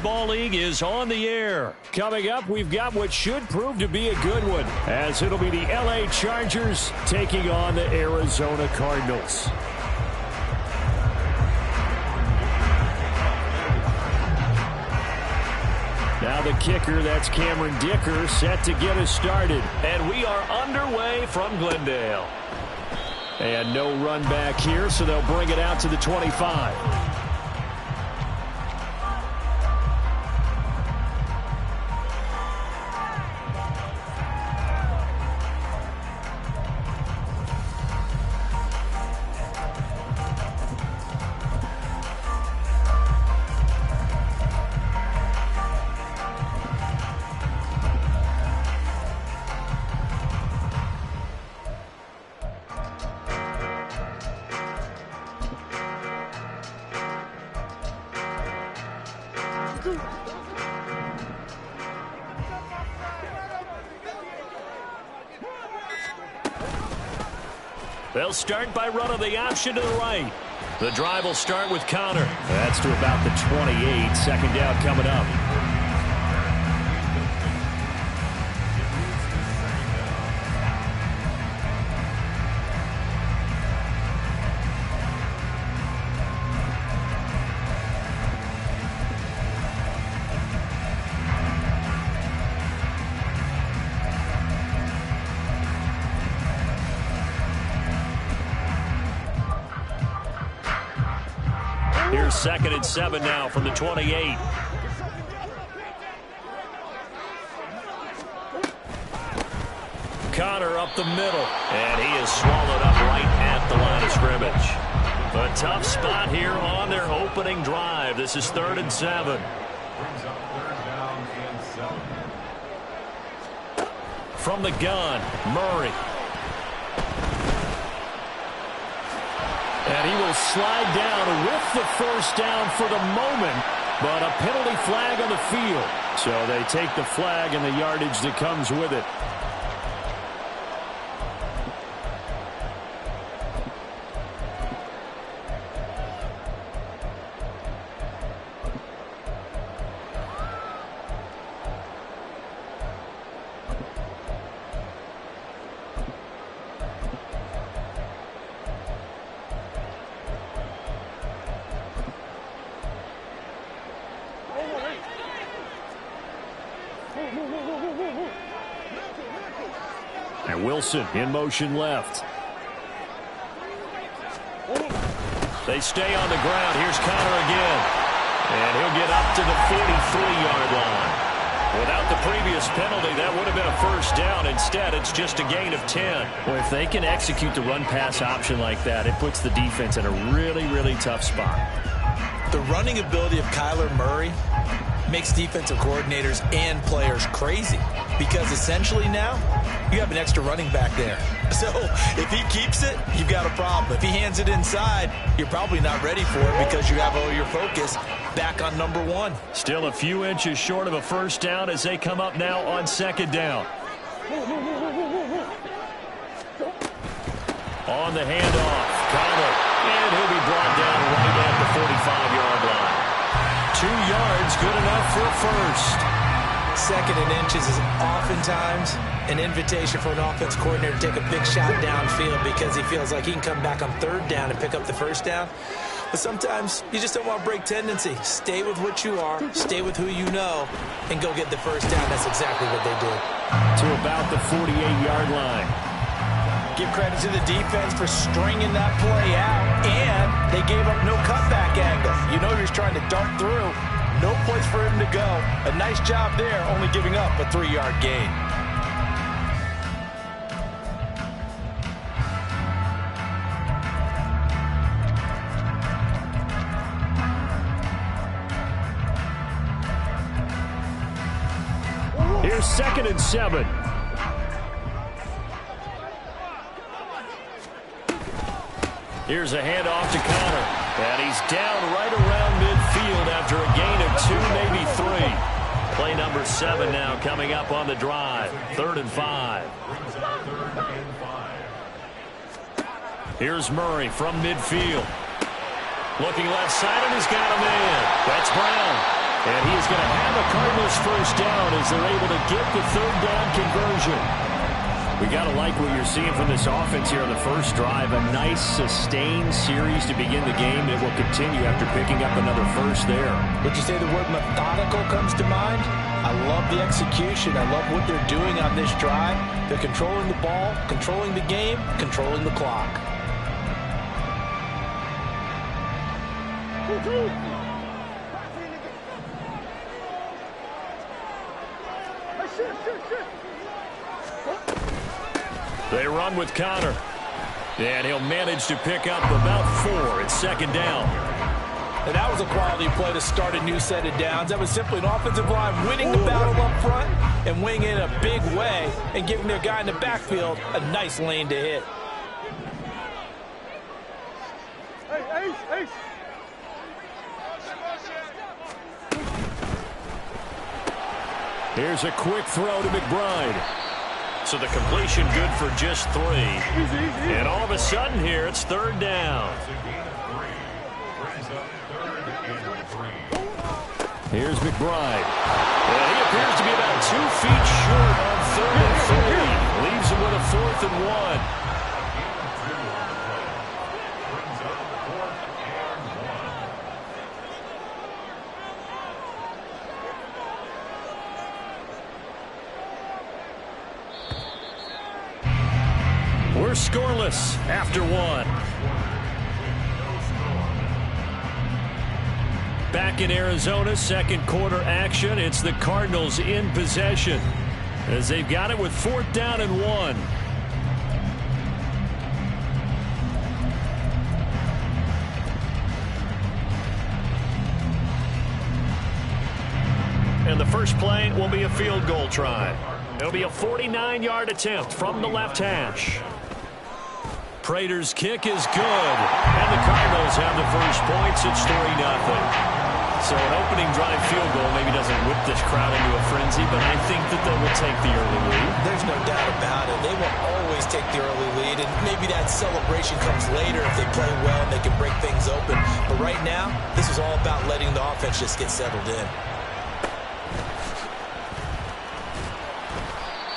Football League is on the air. Coming up, we've got what should prove to be a good one, as it'll be the LA Chargers taking on the Arizona Cardinals. Now the kicker, that's Cameron Dicker, set to get us started. And we are underway from Glendale. And no run back here, so they'll bring it out to the 25. They'll start by running the option to the right. The drive will start with Connor. That's to about the 28. Second down coming up. Here's 2nd and 7 now from the 28. Connor up the middle, and he is swallowed up right at the line of scrimmage. A tough spot here on their opening drive. This is 3rd and 7. From the gun, Murray. And he will slide down with the first down for the moment, but a penalty flag on the field. So they take the flag and the yardage that comes with it. And Wilson in motion left. They stay on the ground. Here's Connor again. And he'll get up to the 43-yard line. Without the previous penalty, that would have been a first down. Instead, it's just a gain of 10. Well, if they can execute the run-pass option like that, it puts the defense in a really, really tough spot. The running ability of Kyler Murray makes defensive coordinators and players crazy, because essentially now you have an extra running back there. So if he keeps it, you've got a problem. If he hands it inside, you're probably not ready for it because you have all your focus back on number 1. Still a few inches short of a first down as they come up now on 2nd down. On the handoff, Connor, and he'll be brought down right at the 45-yard line. 2 yards, good enough for a first. 2nd and inches is oftentimes an invitation for an offense coordinator to take a big shot downfield because he feels like he can come back on 3rd down and pick up the first down. But sometimes you just don't want to break tendency. Stay with what you are, stay with who you know, and go get the first down. That's exactly what they did. To about the 48-yard line. Give credit to the defense for stringing that play out, and they gave up no cutback angle. You know you're trying to dart through. No place for him to go. A nice job there, only giving up a 3-yard gain. Here's 2nd and 7. Here's a handoff to Connor. And he's down right around midfield after a gain of 2, maybe 3. Play number 7 now coming up on the drive. 3rd and 5. Here's Murray from midfield. Looking left side, and he's got a man. That's Brown. And he is going to have the Cardinals first down as they're able to get the third down conversion. We got to like what you're seeing from this offense here on the first drive. A nice, sustained series to begin the game. It will continue after picking up another first there. Would you say the word methodical comes to mind? I love the execution. I love what they're doing on this drive. They're controlling the ball, controlling the game, controlling the clock. They run with Connor. And he'll manage to pick up about 4. It's second down. And that was a quality play to start a new set of downs. That was simply an offensive line winning the battle up front and winning in a big way and giving their guy in the backfield a nice lane to hit. Here's a quick throw to McBride. So the completion good for just 3. And all of a sudden here, it's third down. Here's McBride. And he appears to be about 2 feet short on 3rd and 3. Leaves him with a 4th and 1. We're scoreless after 1. Back in Arizona, second quarter action. It's the Cardinals in possession as they've got it with 4th down and 1. And the first play will be a field goal try. It'll be a 49-yard attempt from the left hash. Prater's kick is good. And the Cardinals have the first points. It's 3-0. So an opening drive field goal maybe doesn't whip this crowd into a frenzy, but I think that they will take the early lead. There's no doubt about it. They will always take the early lead, and maybe that celebration comes later if they play well and they can break things open. But right now, this is all about letting the offense just get settled in.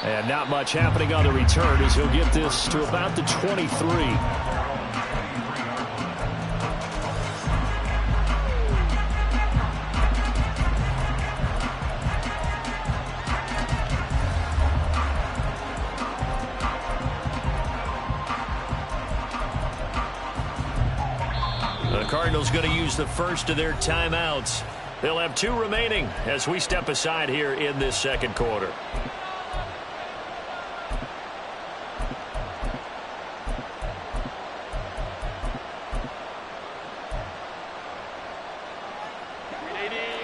And not much happening on the return as he'll get this to about the 23. The Cardinals going to use the first of their timeouts. They'll have 2 remaining as we step aside here in this second quarter.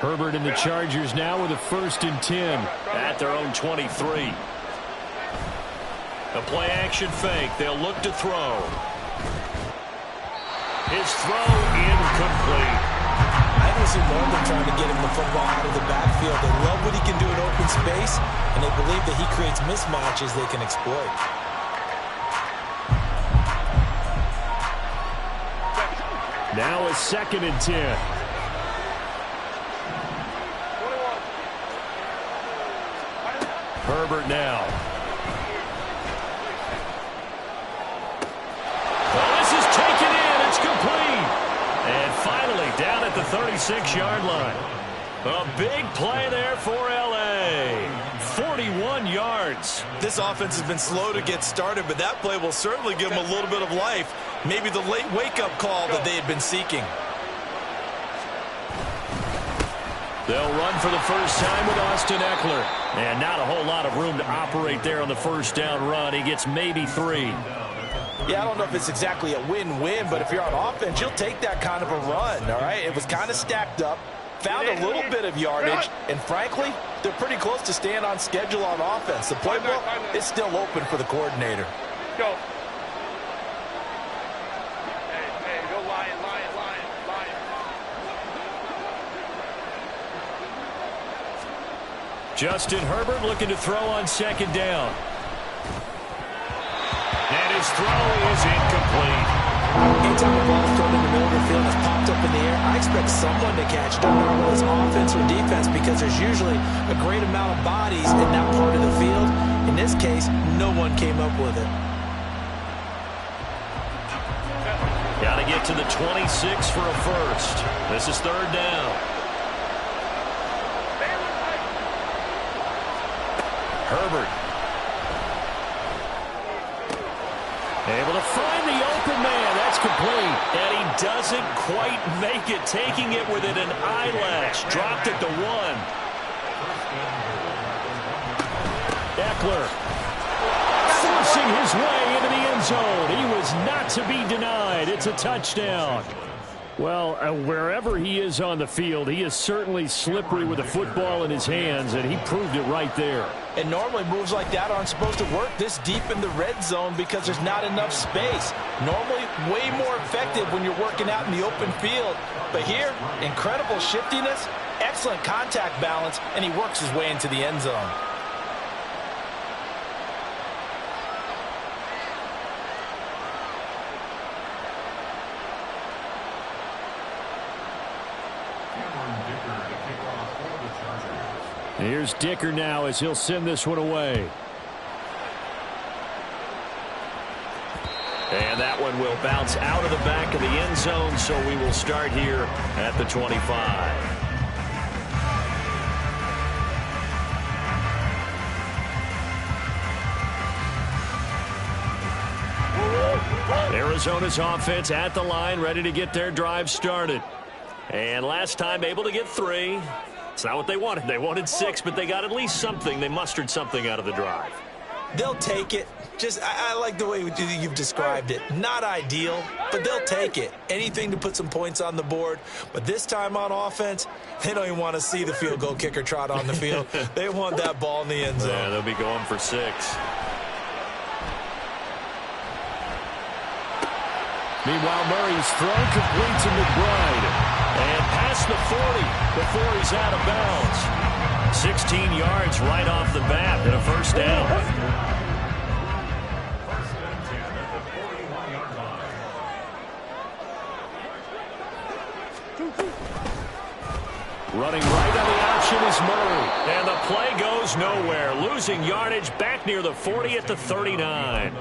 Herbert and the Chargers now with a 1st and 10 at their own 23. A play-action fake. They'll look to throw. His throw incomplete. I can see more of them trying to get him the football out of the backfield. They love what he can do in open space, and they believe that he creates mismatches they can exploit. Now a 2nd and 10. Herbert now. Well, this is taken in. It's complete. And finally down at the 36-yard line. A big play there for L.A. 41 yards. This offense has been slow to get started, but that play will certainly give them a little bit of life. Maybe the late wake-up call that they had been seeking. They'll run for the first time with Austin Eckler. And not a whole lot of room to operate there on the first down run. He gets maybe 3. Yeah, I don't know if it's exactly a win-win, but if you're on offense, you'll take that kind of a run, all right? It was kind of stacked up, found a little bit of yardage, and frankly, they're pretty close to staying on schedule on offense. The playbook is still open for the coordinator. Go. Hey, go Lion. Justin Herbert looking to throw on 2nd down. And his throw is incomplete. Anytime the ball's thrown in the middle of the field and it's popped up in the air, I expect someone to catch it, no matter whether it's offense or defense, because there's usually a great amount of bodies in that part of the field. In this case, no one came up with it. Got to get to the 26 for a first. This is third down. Herbert. Able to find the open man. That's complete. And he doesn't quite make it. Taking it within an eyelash. Dropped it to 1. Eckler. Forcing his way into the end zone. He was not to be denied. It's a touchdown. Well, wherever he is on the field, he is certainly slippery with the football in his hands, and he proved it right there. And normally moves like that aren't supposed to work this deep in the red zone because there's not enough space. Normally way more effective when you're working out in the open field. But here, incredible shiftiness, excellent contact balance, and he works his way into the end zone. Here's Dicker now as he'll send this one away. And that one will bounce out of the back of the end zone, so we will start here at the 25. Arizona's offense at the line, ready to get their drive started. And last time able to get 3. It's not what they wanted. They wanted 6, but they got at least something. They mustered something out of the drive. They'll take it. I like the way you've described it. Not ideal, but they'll take it. Anything to put some points on the board. But this time on offense, they don't even want to see the field goal kicker trot on the field. They want that ball in the end zone. Yeah, they'll be going for 6. Meanwhile, Murray's throw complete to McBride. And past the 40 before he's out of bounds. 16 yards right off the bat and a first down. Running right on the option is Murray. And the play goes nowhere. Losing yardage back near the 40 at the 39.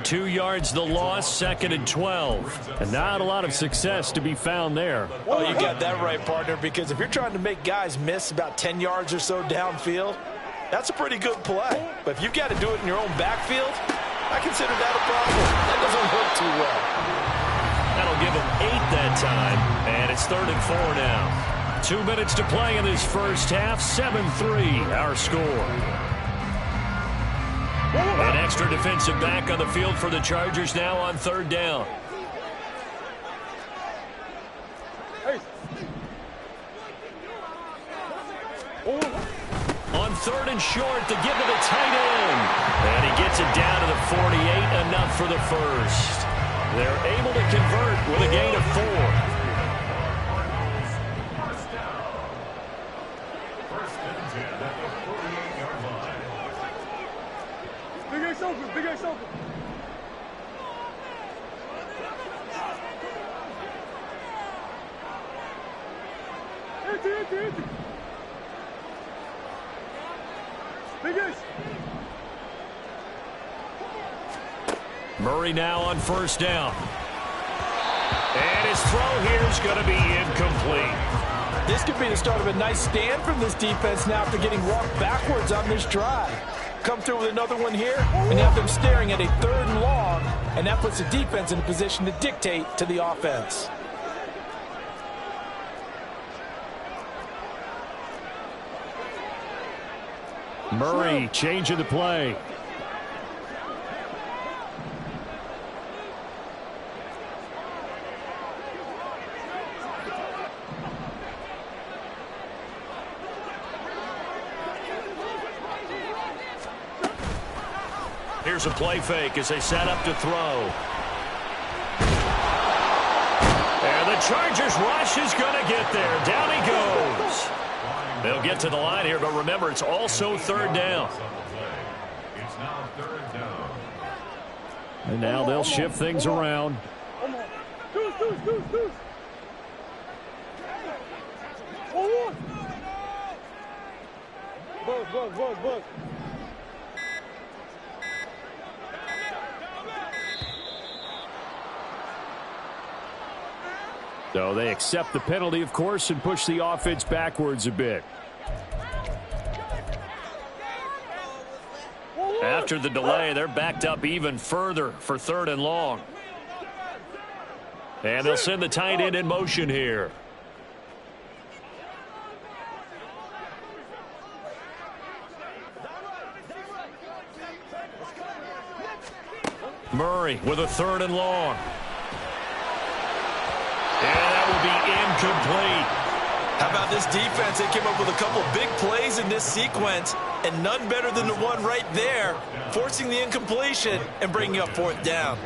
2 yards the loss, 2nd and 12. And not a lot of success to be found there. Oh, you got that right, partner, because if you're trying to make guys miss about 10 yards or so downfield, that's a pretty good play. But if you've got to do it in your own backfield, I consider that a problem. That doesn't work too well. That'll give him 8 that time, and it's 3rd and 4 now. 2 minutes to play in this first half. 7-3 our score. An extra defensive back on the field for the Chargers now on 3rd down. On 3rd and short to give to the tight end. And he gets it down to the 48, enough for the first. They're able to convert with a gain of 4. Big Ace open. Empty. Big Ace. Murray now on 1st down. And his throw here is going to be incomplete. This could be the start of a nice stand from this defense now after getting walked backwards on this drive. Come through with another one here and have them staring at a 3rd and long, and that puts the defense in a position to dictate to the offense. Murray changing the play. Here's a play fake as they set up to throw. And the Chargers rush is going to get there. Down he goes. They'll get to the line here, but remember, it's also 3rd down. And now they'll shift things around. Deuce. One. Buzz. So they accept the penalty, of course, and push the offense backwards a bit. After the delay, they're backed up even further for 3rd and long. And they'll send the tight end in motion here. Murray with a 3rd and long. And that will be incomplete. How about this defense? They came up with a couple big plays in this sequence, and none better than the one right there, forcing the incompletion and bringing up 4th down.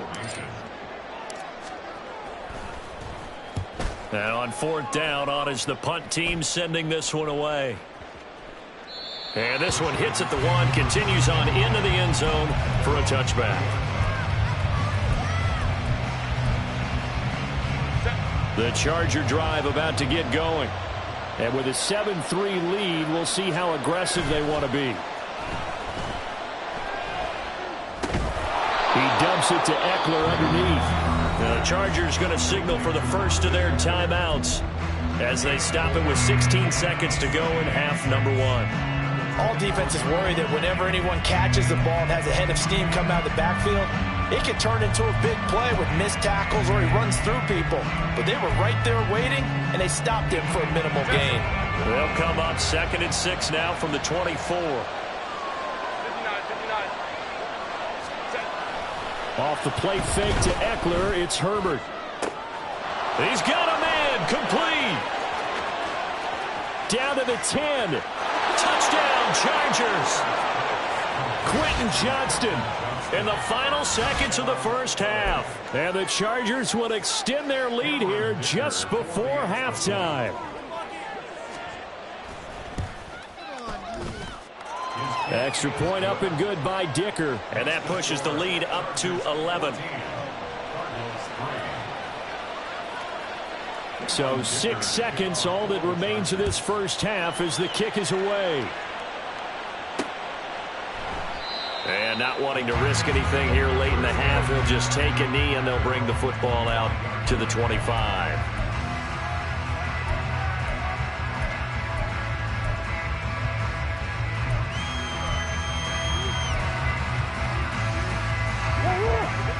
And on 4th down, on is the punt team sending this one away. And this one hits at the 1, continues on into the end zone for a touchback. The Charger drive about to get going. And with a 7-3 lead, we'll see how aggressive they want to be. He dumps it to Eckler underneath. Now the Chargers going to signal for the first of their timeouts as they stop it with 16 seconds to go in half number 1. All defenses worry that whenever anyone catches the ball and has a head of steam come out of the backfield, it can turn into a big play with missed tackles or he runs through people. But they were right there waiting, and they stopped him for a minimal gain. They'll come up 2nd and 6 now from the 24. 59. Off the play fake to Eckler, it's Herbert. He's got a man, complete. Down to the 10. Touchdown, Chargers. Quentin Johnston in the final seconds of the first half. And the Chargers will extend their lead here just before halftime. Extra point up and good by Dicker. And that pushes the lead up to 11. So 6 seconds, all that remains of this first half as the kick is away. And not wanting to risk anything here late in the half, he'll just take a knee and they'll bring the football out to the 25.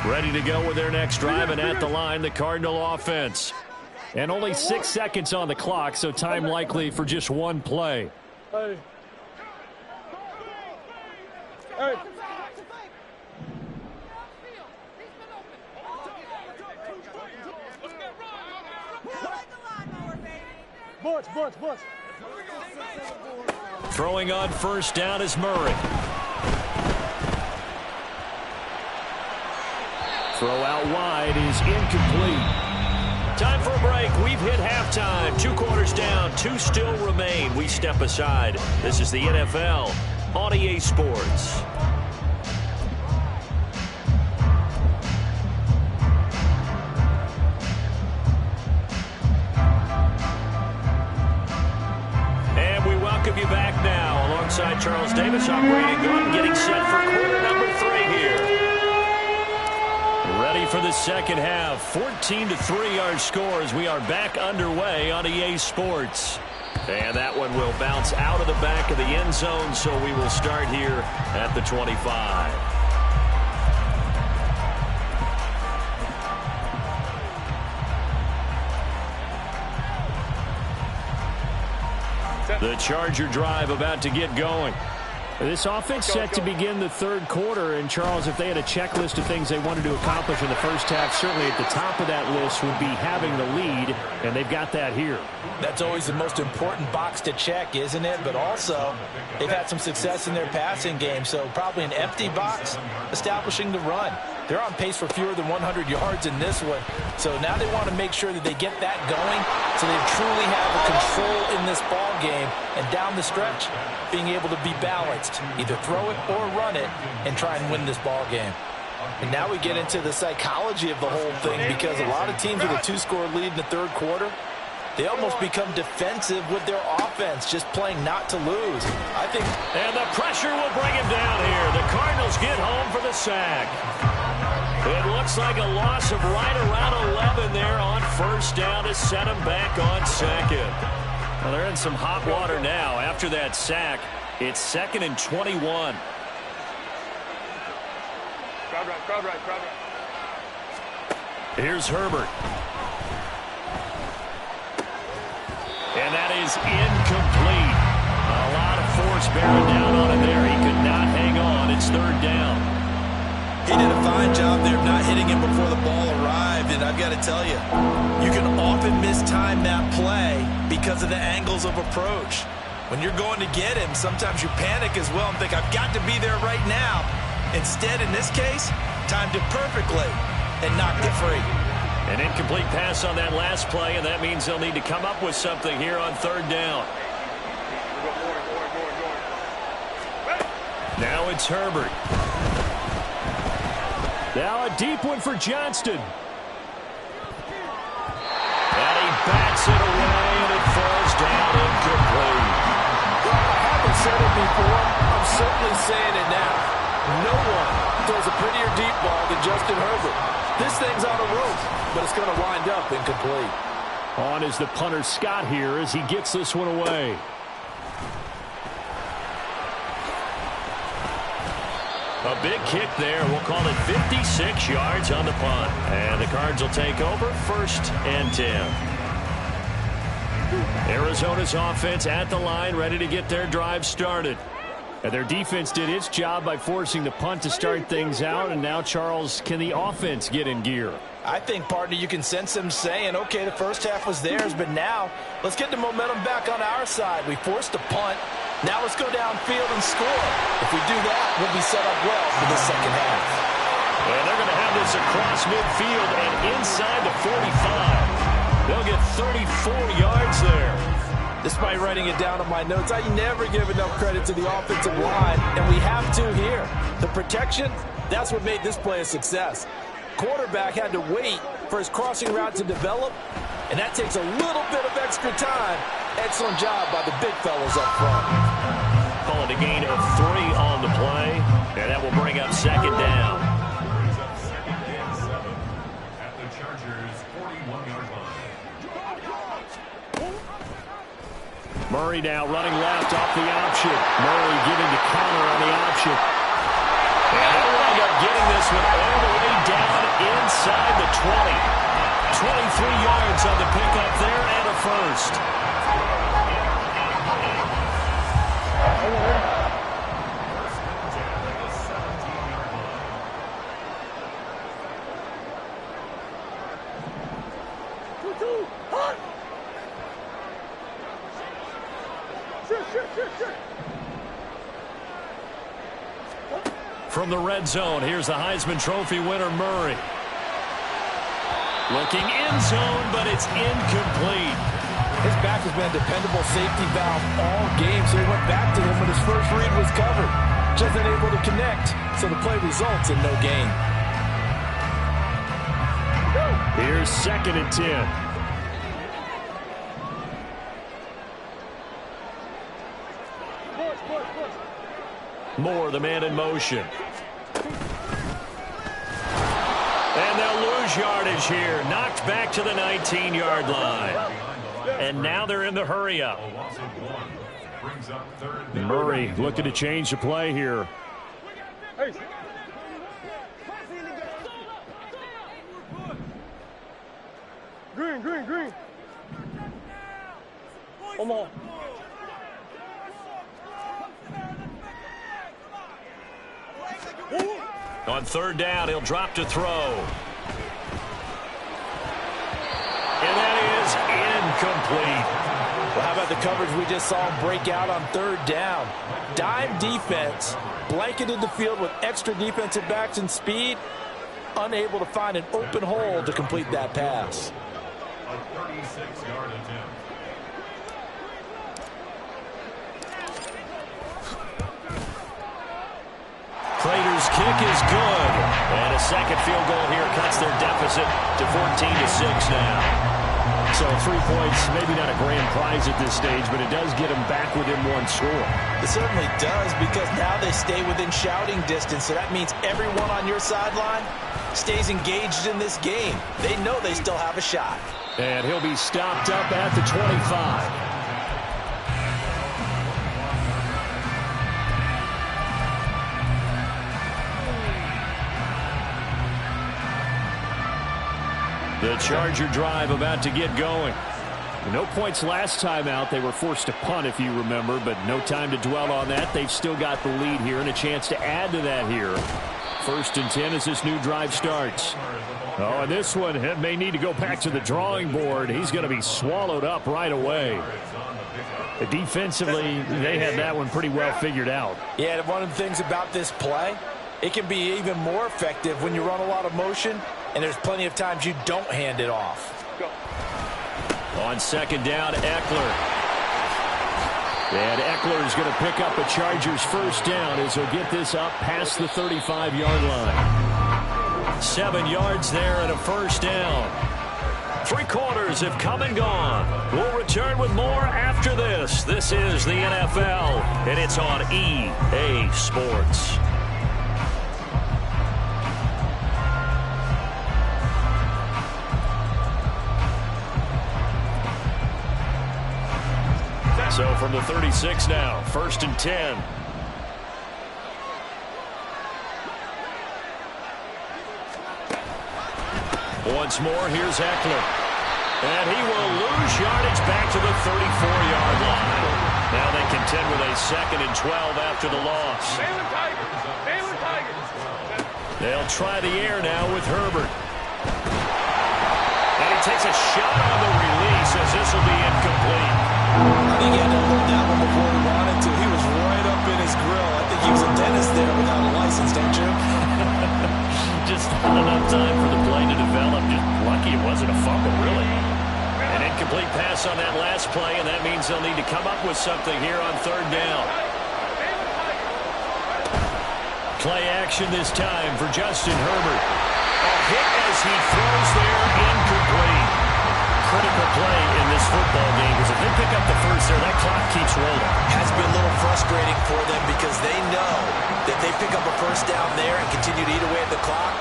Ready to go with their next drive, and at the line, the Cardinal offense. And only 6 seconds on the clock, so time likely for just one play. Hey. Butch. Throwing on first down is Murray. Throw out wide is incomplete. Time for a break. We've hit halftime. 2 quarters down, 2 still remain. We step aside. This is the NFL on EA Sports. And we welcome you back now alongside Charles Davis, operating gun, getting set for quarter number 3 here. Ready for the second half. 14-3 our score as we are back underway on EA Sports. And that one will bounce out of the back of the end zone, so we will start here at the 25. The Charger drive about to get going. This offense set to begin the third quarter, and Charles, if they had a checklist of things they wanted to accomplish in the first half, certainly at the top of that list would be having the lead, and they've got that here. That's always the most important box to check, isn't it? But also, they've had some success in their passing game, so probably an empty box establishing the run. They're on pace for fewer than 100 yards in this one, so now they want to make sure that they get that going so they truly have a control in this ball game, and down the stretch, being able to be balanced, either throw it or run it, and try and win this ball game. And now we get into the psychology of the whole thing, because a lot of teams with a 2-score lead in the third quarter, they almost become defensive with their offense, just playing not to lose. I think. And the pressure will bring him down here. The Cardinals get home for the sack. It looks like a loss of right around 11 there on first down to set him back on second. Well, they're in some hot water now. After that sack, it's 2nd and 21. Crowd right. Here's Herbert. And that is incomplete. A lot of force bearing down on him there. He could not hang on. It's 3rd down. He did a fine job there of not hitting him before the ball arrived, and I've got to tell you, you can often mistime that play because of the angles of approach. When you're going to get him, sometimes you panic as well and think, I've got to be there right now. Instead, in this case, timed it perfectly and knocked it free. An incomplete pass on that last play, and that means they'll need to come up with something here on 3rd down. Now it's Herbert. Now a deep one for Johnston. And he backs it away, and it falls down incomplete. Well, I haven't said it before. I'm certainly saying it now. No one throws a prettier deep ball than Justin Herbert. This thing's on a rope, but it's going to wind up incomplete. On is the punter Scott here as he gets this one away. A big kick there. We'll call it 56 yards on the punt. And the Cards will take over 1st and 10. Arizona's offense at the line, ready to get their drive started. And their defense did its job by forcing the punt to start things out. And now, Charles, can the offense get in gear? I think, partner, you can sense them saying, okay, the first half was theirs, but now let's get the momentum back on our side. We forced a punt. Now let's go downfield and score. If we do that, we'll be set up well for the second half. And they're going to have this across midfield and inside the 45. They'll get 34 yards there. Despite writing it down on my notes, I never give enough credit to the offensive line, and we have to here. The protection, that's what made this play a success. Quarterback had to wait for his crossing route to develop, and that takes a little bit of extra time. Excellent job by the big fellas up front. Call it a gain of 3 on the play, and that will bring up 2nd down. At the Chargers' 41-yard line. Murray now running left off the option. Murray giving the counter on the option. And they'll wind up getting this one all the way down inside the 20. 23 yards on the pickup there and a first. From the red zone, here's the Heisman Trophy winner, Murray. Looking end zone, but it's incomplete. His back has been a dependable safety valve all game, so he went back to him when his first read was covered. Just unable to connect, so the play results in no gain. Here's 2nd and 10. Moore, the man in motion. And they'll lose yardage here. Knocked back to the 19-yard line. And now they're in the hurry-up. Murray looking to change the play here. Green. Come on. On 3rd down, he'll drop to throw. And that is incomplete. Well, how about the coverage we just saw him break out on 3rd down? Dime defense, blanketed the field with extra defensive backs and speed, unable to find an open hole to complete that pass. A 36-yard attempt. Prater's His kick is good. And a second field goal here cuts their deficit to 14-6 now. So 3 points, maybe not a grand prize at this stage, but it does get them back within one score. It certainly does, because now they stay within shouting distance, so that means everyone on your sideline stays engaged in this game. They know they still have a shot. And he'll be stopped up at the 25. The Charger drive about to get going. No points last time out. They were forced to punt, if you remember, but no time to dwell on that. They've still got the lead here and a chance to add to that here. 1st and 10 as this new drive starts. Oh, and this one may need to go back to the drawing board. He's going to be swallowed up right away. Defensively, they had that one pretty well figured out. Yeah, and one of the things about this play, it can be even more effective when you run a lot of motion, and there's plenty of times you don't hand it off. On 2nd down, Eckler. And Eckler is going to pick up a Chargers 1st down as he'll get this up past the 35-yard line. 7 yards there and a 1st down. 3 quarters have come and gone. We'll return with more after this. This is the NFL, and it's on EA Sports. So from the 36 now, 1st and 10. Once more, here's Eckler. And he will lose yardage back to the 34-yard line. Now they contend with a 2nd and 12 after the loss. They'll try the air now with Herbert. And he takes a shot on the release as this will be incomplete. I think he had to hold that one before he wanted to. He was right up in his grill. I think he was a dentist there without a license, don't you? Just not enough time for the play to develop. Just lucky it wasn't a fumble, really. An incomplete pass on that last play, and that means they'll need to come up with something here on 3rd down. Play action this time for Justin Herbert. A hit as he throws there, incomplete. Critical play in this football game, because if they pick up the 1st there, that clock keeps rolling. Has been a little frustrating for them because they know that they pick up a 1st down there and continue to eat away at the clock,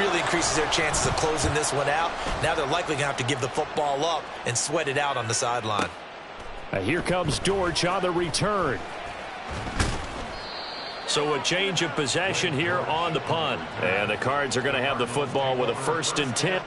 really increases their chances of closing this one out. Now they're likely going to have to give the football up and sweat it out on the sideline. Here comes Dortch on the return. So a change of possession here on the punt. And the Cards are going to have the football with a 1st and 10.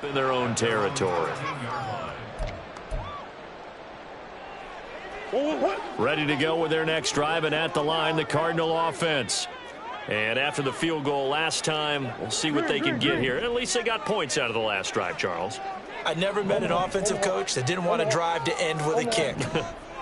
in their own territory. Ready to go with their next drive, and at the line, the Cardinal offense. And after the field goal last time, we'll see what they can get here. At least they got points out of the last drive, Charles. I never met an offensive coach that didn't want to drive to end with a kick.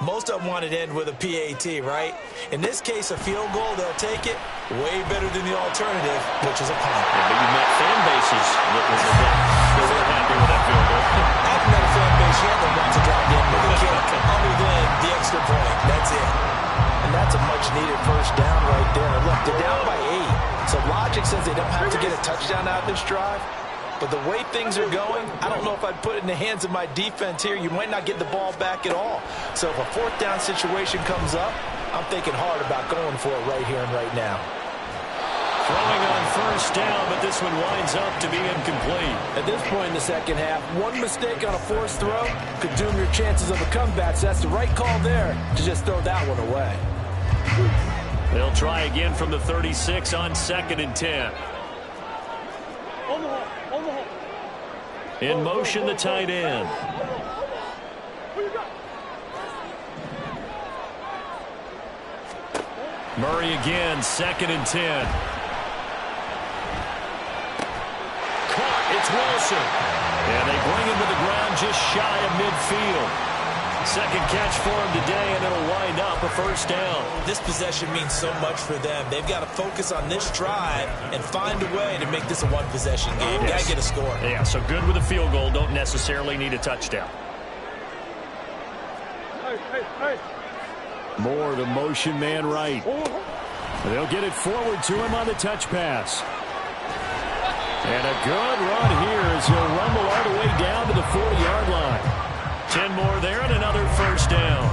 Most of them wanted to end with a PAT, right? In this case, a field goal, they'll take it way better than the alternative, which is a punt. Yeah, but you met fan bases that were happy with that field goal. I've met a fan base yet that wants to drive to end with a kick, other than the extra point. That's it. And that's a much-needed first down right there. Look, they're down by 8. So logic says they don't have to get a touchdown out of this drive. But the way things are going, I don't know if I'd put it in the hands of my defense here. You might not get the ball back at all. So if a fourth down situation comes up, I'm thinking hard about going for it right here and right now. Throwing on first down, but this one winds up to be incomplete. At this point in the second half, one mistake on a forced throw could doom your chances of a comeback. So that's the right call there to just throw that one away. They'll try again from the 36 on 2nd and 10. In motion, the tight end. Murray again, 2nd and 10. Caught, it's Wilson. And they bring him to the ground just shy of midfield. Second catch for him today, and it'll wind up a first down. This possession means so much for them. They've got to focus on this drive and find a way to make this a one-possession game. Yes. Got to get a score. Yeah, so good with a field goal. Don't necessarily need a touchdown. Moore, the motion man right. They'll get it forward to him on the touch pass. And a good run here as he'll rumble all the way down to the 40-yard line. 10 more there and another first down.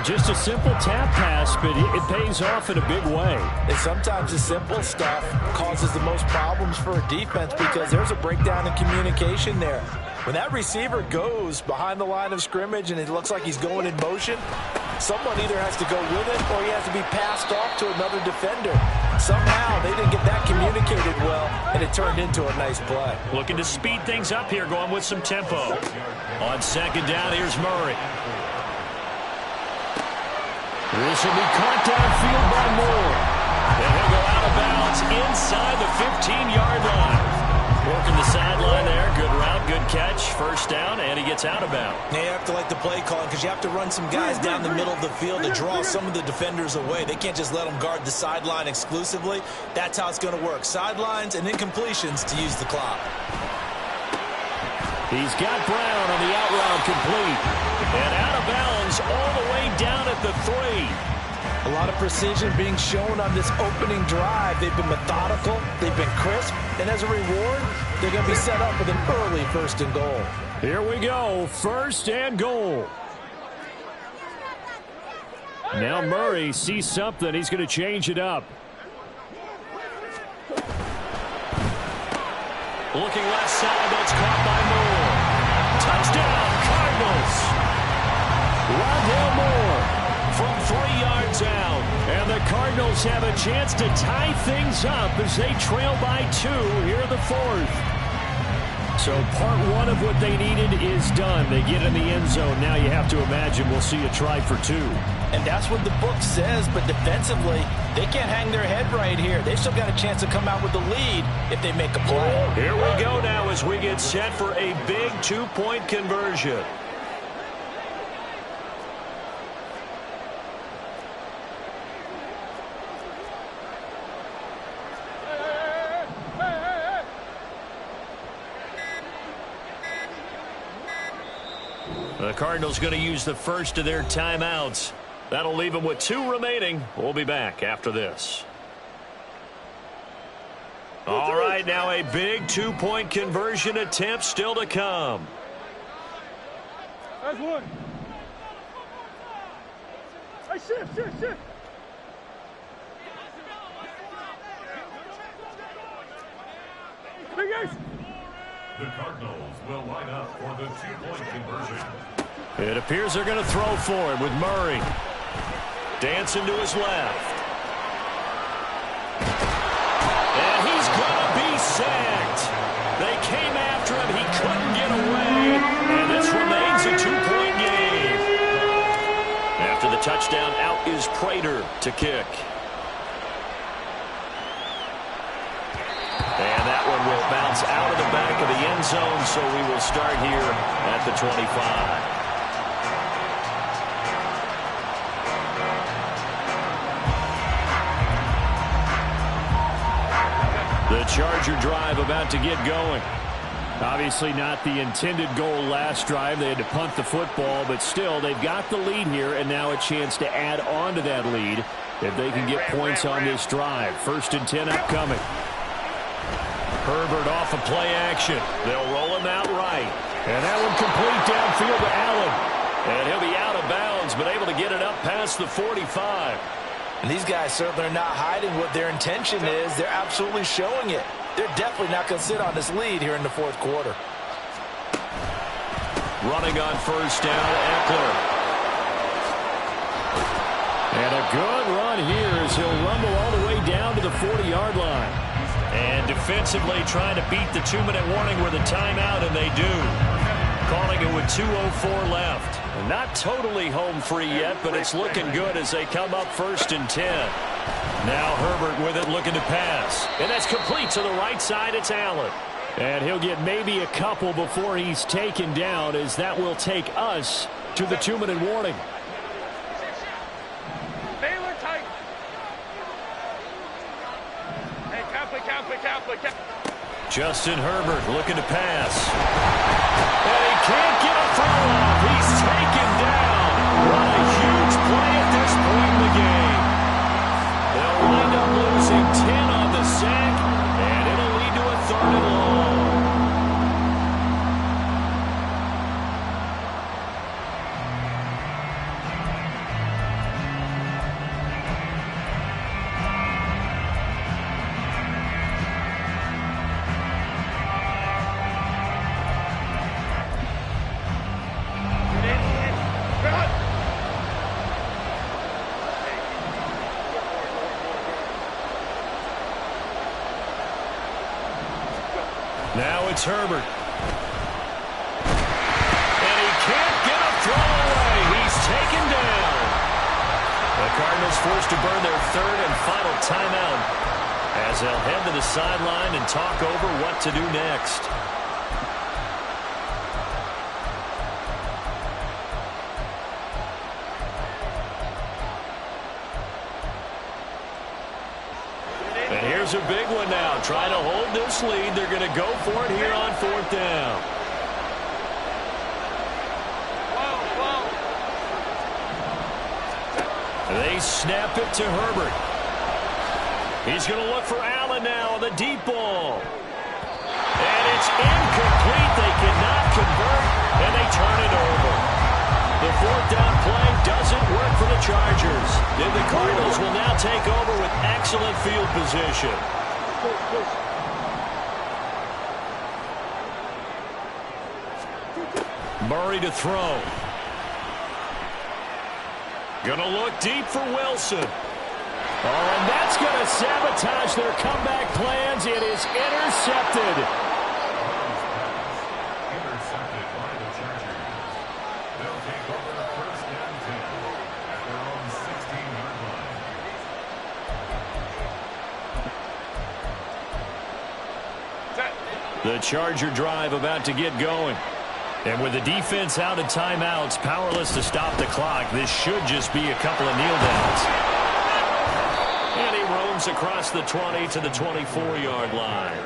Just a simple tap pass, but it pays off in a big way. And sometimes the simple stuff causes the most problems for a defense because there's a breakdown in communication there. When that receiver goes behind the line of scrimmage and it looks like he's going in motion, someone either has to go with it or he has to be passed off to another defender. Somehow they didn't get that communicated well, and it turned into a nice play. Looking to speed things up here, going with some tempo. On 2nd down, here's Murray. This will be caught downfield by Moore. And he'll go out of bounds inside the 15-yard line. Working the sideline there. Good route, good catch. First down, and he gets out of bounds. Now you have to like the play calling because you have to run some guys down the middle of the field to draw some of the defenders away. They can't just let them guard the sideline exclusively. That's how it's going to work. Sidelines and incompletions to use the clock. He's got Brown on the out route complete. And out of bounds all the way down at the 3. A lot of precision being shown on this opening drive. They've been methodical, they've been crisp, and as a reward, they're going to be set up with an early 1st and goal. Here we go, 1st and goal. Now Murray sees something. He's going to change it up. Looking left side, that's caught by Moore. Touchdown, Cardinals. Rondale Moore from 3 yards out. And the Cardinals have a chance to tie things up as they trail by 2 here in the 4th. So part 1 of what they needed is done. They get in the end zone. Now you have to imagine we'll see a try for 2. And that's what the book says, but defensively, they can't hang their head right here. They've still got a chance to come out with the lead if they make a play. Here we go now as we get set for a big 2-point conversion. The Cardinals going to use the first of their timeouts. That'll leave them with 2 remaining. We'll be back after this. All right, now a big 2-point conversion attempt still to come. That's one. Hey, shift. Hey, guys. The Cardinals will line up for the 2-point conversion. It appears they're going to throw for it with Murray. Dancing to his left. And he's going to be sacked. They came after him. He couldn't touchdown. Out is Prater to kick. And that one will bounce out of the back of the end zone, so we will start here at the 25. The Charger drive about to get going. Obviously not the intended goal last drive. They had to punt the football, but still, they've got the lead here, and now a chance to add on to that lead if they can get points on this drive. 1st and 10 upcoming. Herbert off of play action. They'll roll him out right. And that one complete downfield to Allen. And he'll be out of bounds, but able to get it up past the 45. And these guys certainly are not hiding what their intention is. They're absolutely showing it. They're definitely not going to sit on this lead here in the 4th quarter. Running on 1st down, Eckler. And a good run here as he'll rumble all the way down to the 40-yard line. And defensively trying to beat the 2-minute warning with a timeout, and they do. Calling it with 2:04 left. And not totally home free yet, but it's looking good as they come up 1st and 10. Now Herbert with it, looking to pass. And that's complete to the right side. It's Allen. And he'll get maybe a couple before he's taken down, as that will take us to the 2-minute warning. Baylor tight. Hey, Catholic. Justin Herbert looking to pass. And he can't get a throw off. He's taken down. What a huge play at this point in the game. They'll wind up losing 10 on the sack, and it'll lead to a 3rd and long. Now it's Herbert. And he can't get a throw away. He's taken down. The Cardinals forced to burn their 3rd and final timeout as they'll head to the sideline and talk over what to do next. And here's a big one now. Trying to hold this lead. They're going to go for it here on 4th down. They snap it to Herbert. He's going to look for Allen now on the deep ball. And it's incomplete. They cannot convert, and they turn it over. The 4th down play doesn't work for the Chargers. And the Cardinals will now take over with excellent field position. Murray to throw. Gonna look deep for Wilson. Oh, and that's gonna sabotage their comeback plans. It is intercepted. Intercepted by the Chargers. They'll take over 1st and 10 at their own 16-yard line. The Charger drive about to get going. And with the defense out of timeouts, powerless to stop the clock, this should just be a couple of kneel downs. And he roams across the 20 to the 24-yard line.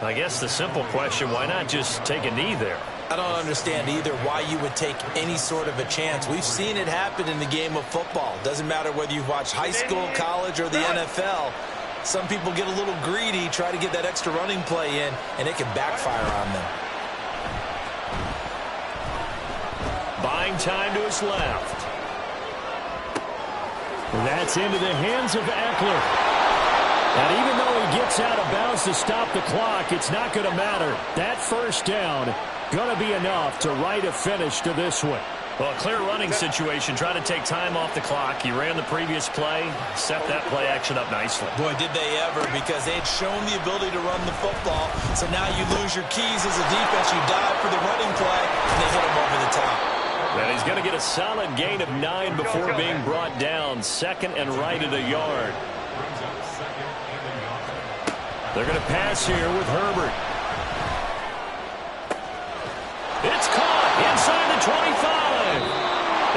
I guess the simple question, why not just take a knee there? I don't understand either why you would take any sort of a chance. We've seen it happen in the game of football. Doesn't matter whether you watch high school, college, or the NFL. Some people get a little greedy, try to get that extra running play in, and it can backfire on them. Buying time to his left. That's into the hands of Eckler. And even though he gets out of bounds to stop the clock, it's not going to matter. That 1st down going to be enough to write a finish to this one. Well, a clear running situation, trying to take time off the clock. He ran the previous play, set that play action up nicely. Boy, did they ever, because they had shown the ability to run the football. So now you lose your keys as a defense. You dive for the running play, and they hit him over the top. And he's He's going to get a solid gain of 9 before being brought down. Second and right at a yard. They're going to pass here with Herbert. It's caught inside the 25.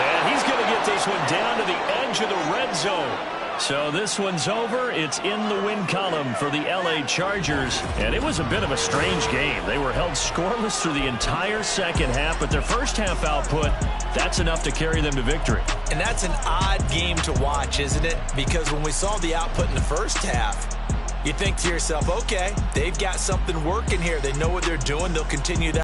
And he's going to get this one down to the edge of the red zone. So this one's over. It's in the win column for the LA Chargers. And it was a bit of a strange game. They were held scoreless through the entire second half, but their first half output, that's enough to carry them to victory. And that's an odd game to watch, isn't it? Because when we saw the output in the first half, you think to yourself, okay, they've got something working here. They know what they're doing. They'll continue that.